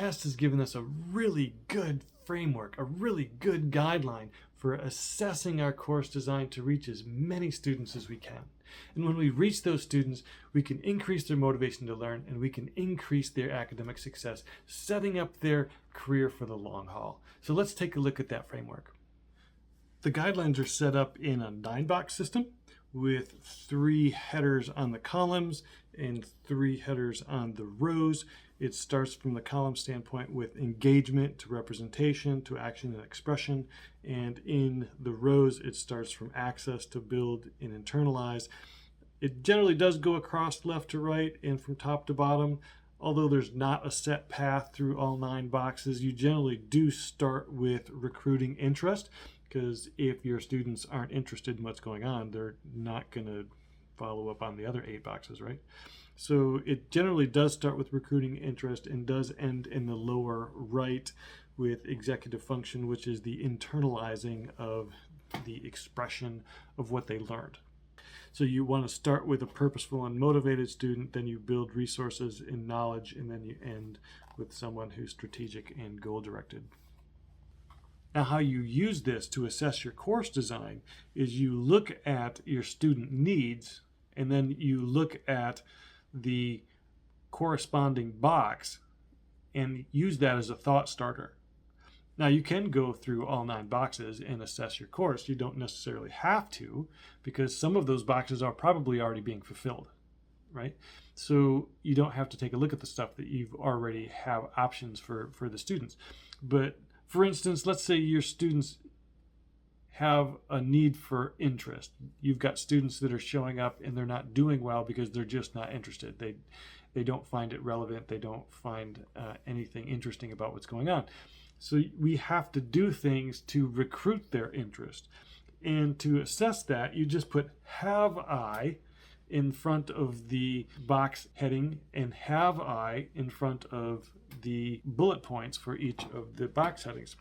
CAST has given us a really good framework, a really good guideline for assessing our course design to reach as many students as we can. And when we reach those students, we can increase their motivation to learn and we can increase their academic success, setting up their career for the long haul. So let's take a look at that framework. The guidelines are set up in a 9-box system with 3 headers on the columns and 3 headers on the rows. It starts from the column standpoint with engagement to representation to action and expression. And in the rows, it starts from access to build and internalize. It generally does go across left to right and from top to bottom. Although there's not a set path through all 9 boxes, you generally do start with recruiting interest, because if your students aren't interested in what's going on, they're not going to follow up on the other 8 boxes, right? So it generally does start with recruiting interest and does end in the lower right with executive function, which is the internalizing of the expression of what they learned. So you want to start with a purposeful and motivated student, then you build resources and knowledge, and then you end with someone who's strategic and goal-directed. Now, how you use this to assess your course design is you look at your student needs, and then you look at the corresponding box and use that as a thought starter. Now, you can go through all 9 boxes and assess your course. You don't necessarily have to, because some of those boxes are probably already being fulfilled, right? So you don't have to take a look at the stuff that you've already have options for the students. But for instance, let's say your students have a need for interest. You've got students that are showing up and they're not doing well because they're just not interested. They don't find it relevant. They don't find anything interesting about what's going on. So we have to do things to recruit their interest. And to assess that, you just put "have I" in front of the box heading and "have I" in front of the bullet points for each of the box headings.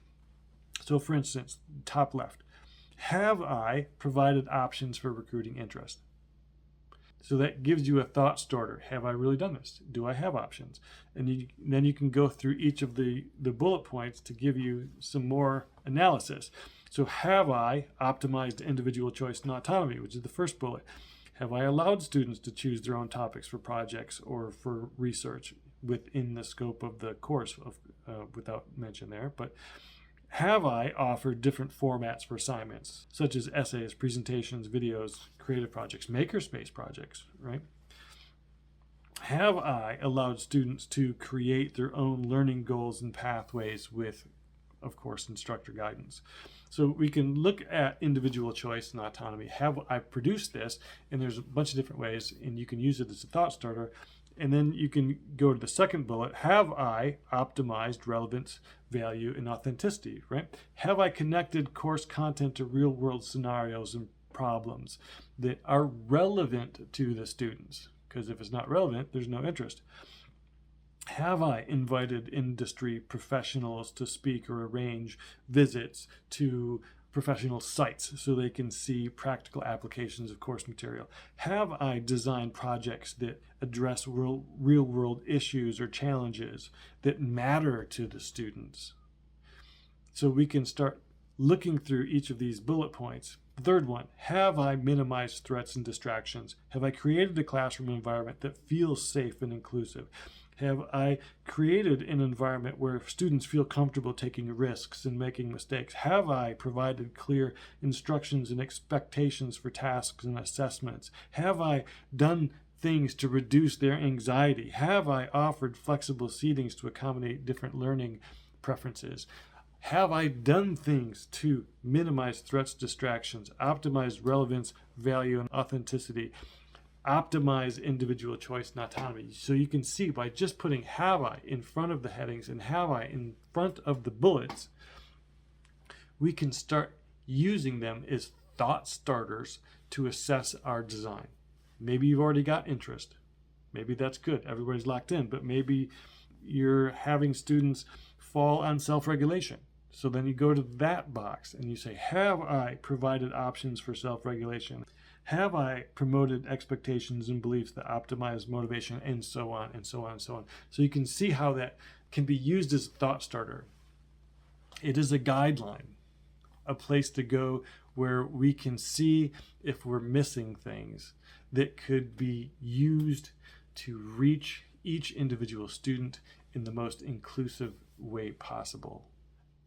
So for instance, top left, have I provided options for recruiting interest? So that gives you a thought starter. Have I really done this? Do I have options? And then you can go through each of the bullet points to give you some more analysis. So have I optimized individual choice and autonomy, which is the first bullet? Have I allowed students to choose their own topics for projects or for research within the scope of the course, without mention there? But have I offered different formats for assignments, such as essays, presentations, videos, creative projects, makerspace projects, right? Have I allowed students to create their own learning goals and pathways with, of course, instructor guidance? So we can look at individual choice and autonomy. Have I produced this? And there's a bunch of different ways, and you can use it as a thought starter. And then you can go to the second bullet. Have I optimized relevance, value, and authenticity, right? Have I connected course content to real-world scenarios and problems that are relevant to the students? Because if it's not relevant, there's no interest. Have I invited industry professionals to speak or arrange visits to professional sites so they can see practical applications of course material? Have I designed projects that address real-world issues or challenges that matter to the students? So we can start looking through each of these bullet points. The third one, have I minimized threats and distractions? Have I created a classroom environment that feels safe and inclusive? Have I created an environment where students feel comfortable taking risks and making mistakes? Have I provided clear instructions and expectations for tasks and assessments? Have I done things to reduce their anxiety? Have I offered flexible seatings to accommodate different learning preferences? Have I done things to minimize threats, distractions, optimize relevance, value, and authenticity? Optimize individual choice and autonomy? So you can see by just putting have I in front of the headings and have I in front of the bullets, we can start using them as thought starters to assess our design. Maybe you've already got interest. Maybe that's good. Everybody's locked in, but maybe you're having students fall on self-regulation. So then you go to that box and you say, have I provided options for self-regulation? Have I promoted expectations and beliefs that optimize motivation, and so on and so on and so on. So you can see how can be used as a thought starter. It is a guideline, a place to go where we can see if we're missing things that could be used to reach each individual student in the most inclusive way possible.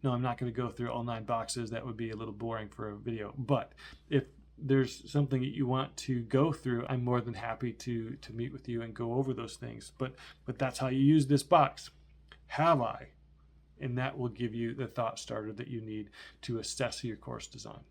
No, I'm not going to go through all 9 boxes. That would be a little boring for a video. But if there's something that you want to go through, I'm more than happy to meet with you and go over those things. But that's how you use this box. Have I? And that will give you the thought starter that you need to assess your course design.